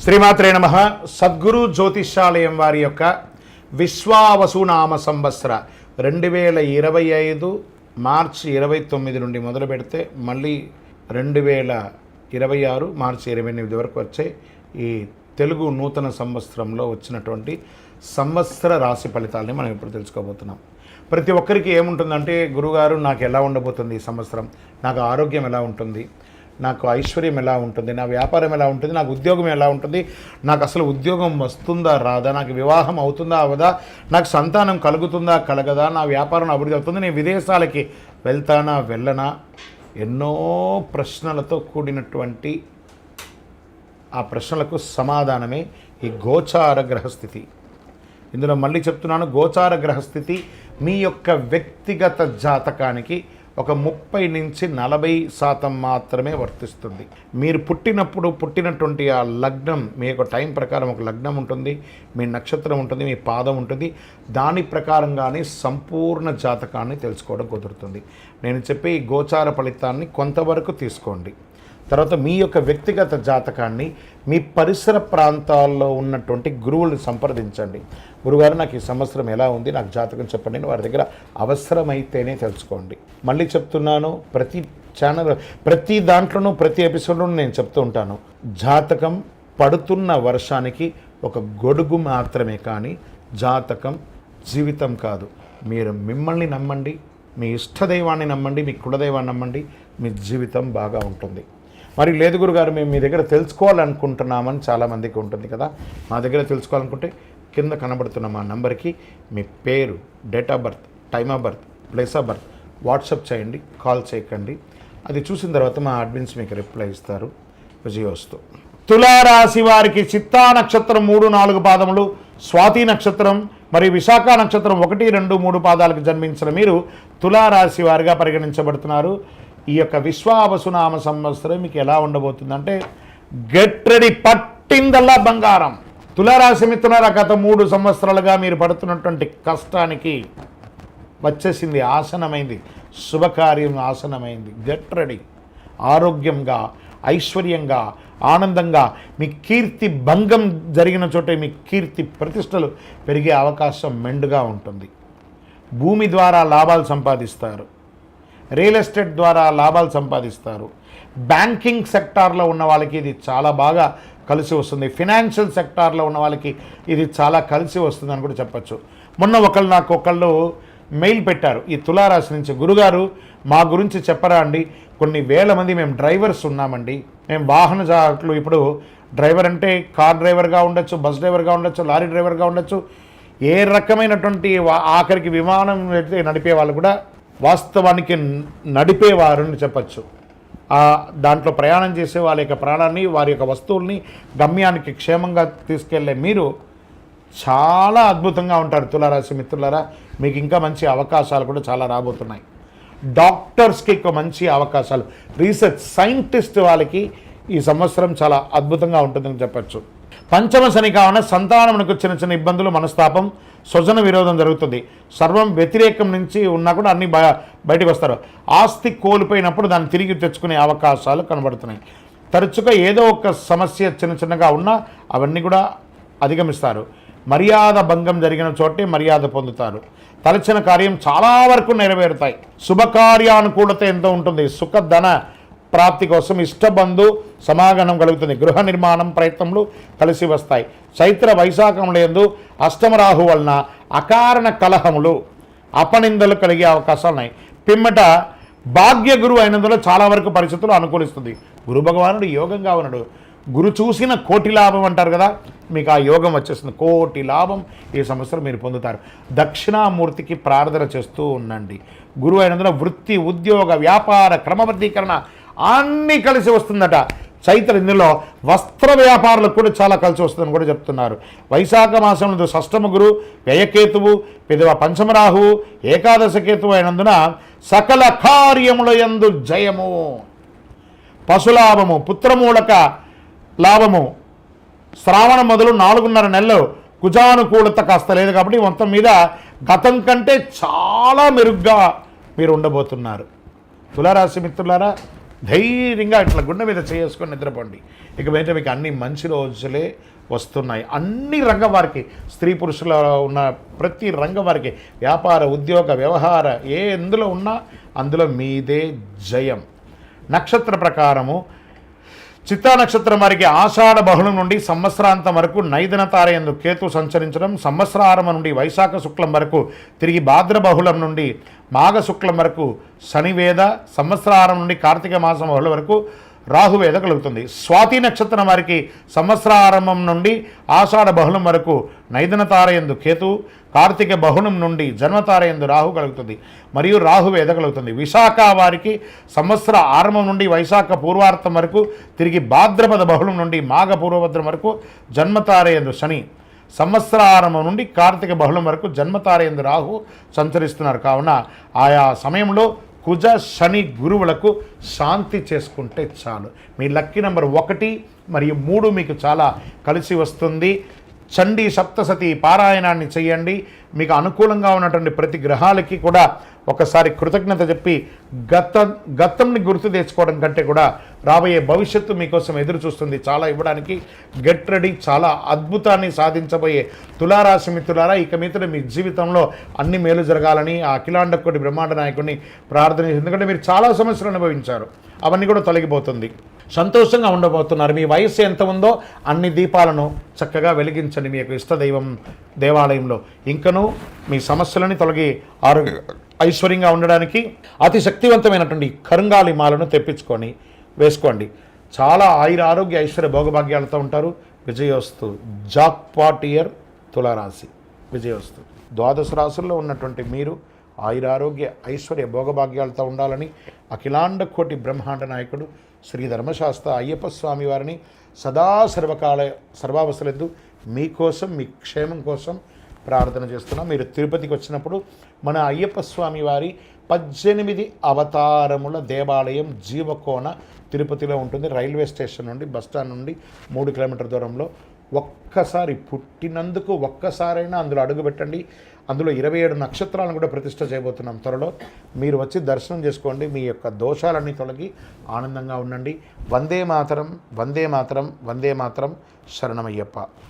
శ్రీమాత్రే నమః. సద్గురు జ్యోతిష్యాలయం వారి యొక్క విశ్వావసునామ సంవత్సర 2025 మార్చి 29 నుండి మొదలు పెడితే మళ్ళీ 2026 మార్చి 28 వరకు వచ్చే ఈ తెలుగు నూతన సంవత్సరంలో వచ్చినటువంటి సంవత్సర రాశి ఫలితాలని మనం ఇప్పుడు తెలుసుకోబోతున్నాం. ప్రతి ఒక్కరికి ఏముంటుందంటే, గురుగారు నాకు ఎలా ఉండబోతుంది ఈ సంవత్సరం, నాకు ఆరోగ్యం ఎలా ఉంటుంది, నాకు ఐశ్వర్యం ఎలా ఉంటుంది, నా వ్యాపారం ఎలా ఉంటుంది, నాకు ఉద్యోగం ఎలా ఉంటుంది, నాకు అసలు ఉద్యోగం వస్తుందా రాదా, నాకు వివాహం అవుతుందా అవదా, నాకు సంతానం కలుగుతుందా కలగదా, నా వ్యాపారం అభివృద్ధి అవుతుంది, నేను విదేశాలకి వెళ్తానా వెళ్ళనా, ఎన్నో ప్రశ్నలతో కూడినటువంటి ఆ ప్రశ్నలకు సమాధానమే ఈ గోచార గ్రహస్థితి. ఇందులో మళ్ళీ చెప్తున్నాను, గోచార గ్రహస్థితి మీ యొక్క వ్యక్తిగత జాతకానికి ఒక 30 నుంచి 40% మాత్రమే వర్తిస్తుంది. మీరు పుట్టినటువంటి ఆ లగ్నం, మీ యొక్క టైం ప్రకారం ఒక లగ్నం ఉంటుంది, మీ నక్షత్రం ఉంటుంది, మీ పాదం ఉంటుంది, దాని ప్రకారంగానే సంపూర్ణ జాతకాన్ని తెలుసుకోవడం కుదురుతుంది. నేను చెప్పే ఈ గోచార ఫలితాన్ని కొంతవరకు తీసుకోండి. తర్వాత మీ యొక్క వ్యక్తిగత జాతకాన్ని మీ పరిసర ప్రాంతాల్లో ఉన్నటువంటి గురువులను సంప్రదించండి. గురుగారు నాకు ఈ సంవత్సరం ఎలా ఉంది, నాకు జాతకం చెప్పండి అని వారి దగ్గర అవసరమైతేనే తెలుసుకోండి. మళ్ళీ చెప్తున్నాను, ప్రతి దాంట్లోనూ ప్రతి ఎపిసోడ్లోనూ నేను చెప్తూ ఉంటాను, జాతకం పడుతున్న వర్షానికి ఒక గొడుగు మాత్రమే, కానీ జాతకం జీవితం కాదు. మీరు మిమ్మల్ని నమ్మండి, మీ ఇష్టదైవాన్ని నమ్మండి, మీ కులదైవాన్ని నమ్మండి, మీ జీవితం బాగా ఉంటుంది. మరి లేదు గురుగారు, మేము మీ దగ్గర తెలుసుకోవాలనుకుంటున్నామని చాలామందికి ఉంటుంది కదా. మా దగ్గర తెలుసుకోవాలనుకుంటే కింద కనబడుతున్న మా నంబర్కి మీ పేరు, date of birth, time of birth, place of birth WhatsApp చేయండి, కాల్ చేయకండి. అది చూసిన తర్వాత మా అడ్మిన్స్ మీకు రిప్లై ఇస్తారు. విజయోస్తు. తులారాశి వారికి చిత్తా నక్షత్రం 3-4 పాదములు, స్వాతి నక్షత్రం మరియు విశాఖ నక్షత్రం 1, 2, 3 పాదాలకు జన్మించిన మీరు తులారాశి వారిగా పరిగణించబడుతున్నారు. ఈ యొక్క విశ్వావసునామ సంవత్సరం మీకు ఎలా ఉండబోతుందంటే, గెట్ రెడీ, పట్టిందల్లా బంగారం. తులారాశి మిత్రులారా, గత 3 సంవత్సరాలుగా మీరు పడుతున్నటువంటి కష్టానికి వచ్చేసింది, ఆసనమైంది, శుభకార్యం ఆసనమైంది. Get ready. ఆరోగ్యంగా, ఐశ్వర్యంగా, ఆనందంగా, మీ కీర్తి భంగం జరిగిన చోటే మీ కీర్తి ప్రతిష్టలు పెరిగే అవకాశం మెండుగా ఉంటుంది. భూమి ద్వారా లాభాలు సంపాదిస్తారు, రియల్ ఎస్టేట్ ద్వారా లాభాలు సంపాదిస్తారు. బ్యాంకింగ్ సెక్టార్లో ఉన్న వాళ్ళకి ఇది చాలా బాగా కలిసి వస్తుంది. ఫినాన్షియల్ సెక్టార్లో ఉన్న వాళ్ళకి ఇది చాలా కలిసి వస్తుంది అని కూడా చెప్పచ్చు. మొన్న నాకు ఒకళ్ళు మెయిల్ పెట్టారు ఈ తులారాశి నుంచి, గురుగారు మా గురించి చెప్పరా అండి, కొన్ని వేల మంది మేము డ్రైవర్స్ ఉన్నామండి, మేము వాహన జాతులు. ఇప్పుడు డ్రైవర్ అంటే కార్ డ్రైవర్గా ఉండొచ్చు, బస్ డ్రైవర్గా ఉండొచ్చు, లారీ డ్రైవర్గా ఉండొచ్చు, ఏ రకమైనటువంటి ఆఖరికి విమానం నడిపే వాళ్ళు కూడా వాస్తవానికి నడిపేవారని చెప్పచ్చు. దాంట్లో ప్రయాణం చేసే వాళ్ళ యొక్క ప్రాణాన్ని, వారి యొక్క వస్తువుల్ని గమ్యానికి క్షేమంగా తీసుకెళ్లే మీరు చాలా అద్భుతంగా ఉంటారు తులారాశి మిత్రులారా. మీకు ఇంకా మంచి అవకాశాలు కూడా చాలా రాబోతున్నాయి. డాక్టర్స్కి మంచి అవకాశాలు, రీసెర్చ్ సైంటిస్ట్ వాళ్ళకి ఈ సంవత్సరం చాలా అద్భుతంగా ఉంటుందని చెప్పచ్చు. పంచమ శని కావున సంతానమునకు చిన్న ఇబ్బందులు, మనస్తాపం, స్వజన విరోధం జరుగుతుంది. సర్వం వ్యతిరేకం నుంచి ఉన్నా కూడా అన్ని బయటకు వస్తారు. ఆస్తి కోల్పోయినప్పుడు దాన్ని తిరిగి తెచ్చుకునే అవకాశాలు కనబడుతున్నాయి. తరచుగా ఏదో ఒక సమస్య చిన్నగా ఉన్నా అవన్నీ కూడా అధిగమిస్తారు. మర్యాద భంగం జరిగిన చోటే మర్యాద పొందుతారు. తలచిన కార్యం చాలా వరకు నెరవేరుతాయి. శుభకార్యానుకూలత ఎంతో ఉంటుంది. సుఖధన ప్రాప్తి కోసం ఇష్టబంధు సమాగమనం కలుగుతుంది. గృహ నిర్మాణం ప్రయత్నములు కలిసి వస్తాయి. చైత్ర వైశాఖముల యందు అష్టమరాహు వలన అకారణ కలహములు, అపనిందలు కలిగే అవకాశాలు ఉన్నాయి. పిమ్మట భాగ్య గురువు అయినందులో చాలా వరకు పరిస్థితులు అనుకూలిస్తుంది. గురు భగవానుడు యోగంగా ఉన్నాడు. గురు చూసిన కోటి లాభం అంటారు కదా, మీకు ఆ యోగం వచ్చేస్తుంది. కోటి లాభం ఈ సంవత్సరం మీరు పొందుతారు. దక్షిణామూర్తికి ప్రార్థన చేస్తూ ఉండండి. గురువు అయినందున వృత్తి, ఉద్యోగ, వ్యాపార క్రమబద్ధీకరణ అన్నీ కలిసి వస్తుందట. చైత్ర ఇందులో వస్త్ర వ్యాపారులకు కూడా చాలా కలిసి వస్తుందని కూడా చెప్తున్నారు. వైశాఖ మాసంలో షష్టమ గురు, వ్యయకేతువు, పెదవ పంచమరాహువు, ఏకాదశ కేతువు అయినందున సకల కార్యముల యందు జయము, పశులాభము, పుత్రమూలక లాభము. శ్రావణం మొదలు 4.5 నెలలు కుజానుకూలత కాస్త లేదు కాబట్టి మొత్తం మీద గతం కంటే చాలా మెరుగ్గా మీరు ఉండబోతున్నారు. తులారాశి మిత్రులారా, ధైర్యంగా ఇట్లా గుండె మీద చేసుకొని నిద్రపోండి. ఇక మీద మీకు అన్ని మంచి రోజులే వస్తున్నాయి. అన్ని రంగం వారికి, స్త్రీ పురుషుల ఉన్న ప్రతి రంగం వారికి, వ్యాపార, ఉద్యోగ, వ్యవహార ఎందులో ఉన్నా అందులో మీదే జయం. నక్షత్ర ప్రకారము చిత్తా నక్షత్రం వారికి ఆషాఢ బహుళం నుండి సంవత్సరాంతం వరకు నైదన తారయందు కేతు సంచరించడం, సంవత్సరారంభం నుండి వైశాఖ శుక్లం వరకు తిరిగి భాద్ర బహుళం నుండి మాఘ శుక్లం వరకు శనివేద, సంవత్సరారం నుండి కార్తీక మాసం బహుళ వరకు రాహువేద కలుగుతుంది. స్వాతి నక్షత్రం వారికి సంవత్సరారంభం నుండి ఆషాఢ బహుళం వరకు నైదన తారయందు కేతు, కార్తీక బహుళం నుండి జన్మతారయందు రాహు కలుగుతుంది మరియు రాహువేద కలుగుతుంది. విశాఖ వారికి సంవత్సర ఆరంభం నుండి వైశాఖ పూర్వార్థం వరకు తిరిగి భాద్రపద బహుళం నుండి మాఘ పూర్వభద్రం వరకు జన్మతారయందు శని, సంవత్సరారంభం నుండి కార్తీక బహుళం వరకు జన్మతారయందు రాహు సంచరిస్తున్నారు. కావున ఆయా సమయంలో కుజ శని గురువులకు శాంతి చేసుకుంటే చాలు. మీ లక్కీ నెంబర్ 1 మరియు 3 మీకు చాలా కలిసి వస్తుంది. చండీ సప్తసతి పారాయణాన్ని చేయండి. మీకు అనుకూలంగా ఉన్నటువంటి ప్రతి గ్రహాలకి కూడా ఒకసారి కృతజ్ఞత చెప్పి గతంని గుర్తు తెచ్చుకోవడం కంటే కూడా రాబోయే భవిష్యత్తు మీకోసం ఎదురు చూస్తుంది. చాలా ఇవ్వడానికి గెట్ రెడీ. చాలా అద్భుతాన్ని సాధించబోయే తులారాశి మిత్రులారా, ఇక మీదట మీ జీవితంలో అన్ని మేలు జరగాలని ఆ అఖిలాండ కోటి బ్రహ్మాండ నాయకుడిని ప్రార్థన చేసి, ఎందుకంటే మీరు చాలా సమస్యలు అనుభవించారు, అవన్నీ కూడా తొలగిపోతుంది. సంతోషంగా ఉండబోతున్నారు. మీ వయస్సు ఎంత ఉందో అన్ని దీపాలను చక్కగా వెలిగించండి మీ యొక్క ఇష్టదైవం దేవాలయంలో. ఇంకనూ మీ సమస్యలని తొలగి ఐశ్వర్యంగా ఉండడానికి అతి శక్తివంతమైనటువంటి కరుంగాలి మాలను తెప్పించుకొని వేసుకోండి. చాలా ఆరోగ్య ఐశ్వర్య భోగభాగ్యాలతో ఉంటారు. విజయోస్తు. జాక్పాట్ ఇయర్ తులారాశి. విజయోస్తు. 12 రాశుల్లో ఉన్నటువంటి మీరు ఆరోగ్య ఐశ్వర్య భోగభాగ్యాలతో ఉండాలని అఖిలాండ కోటి బ్రహ్మాండ నాయకుడు శ్రీ ధర్మశాస్త్ర అయ్యప్ప స్వామి వారిని సదా సర్వావసరద్దు మీకోసం, మీ క్షేమం కోసం ప్రార్థన చేస్తున్నాం. మీరు తిరుపతికి వచ్చినప్పుడు మన అయ్యప్ప స్వామి వారి 18 అవతారముల దేవాలయం జీవకోన తిరుపతిలో ఉంటుంది. రైల్వే స్టేషన్ నుండి, బస్టాండ్ నుండి 3 కిలోమీటర్ల దూరంలో. ఒక్కసారి పుట్టినందుకు ఒక్కసారైనా అందులో అడుగుపెట్టండి. అందులో 27 నక్షత్రాలను కూడా ప్రతిష్ఠ చేయబోతున్నాం త్వరలో. మీరు వచ్చి దర్శనం చేసుకోండి. మీ యొక్క దోషాలన్నీ తొలగి ఆనందంగా ఉండండి. వందే మాతరం, వందే మాతరం, వందే మాతరం. శరణమయ్యప్ప.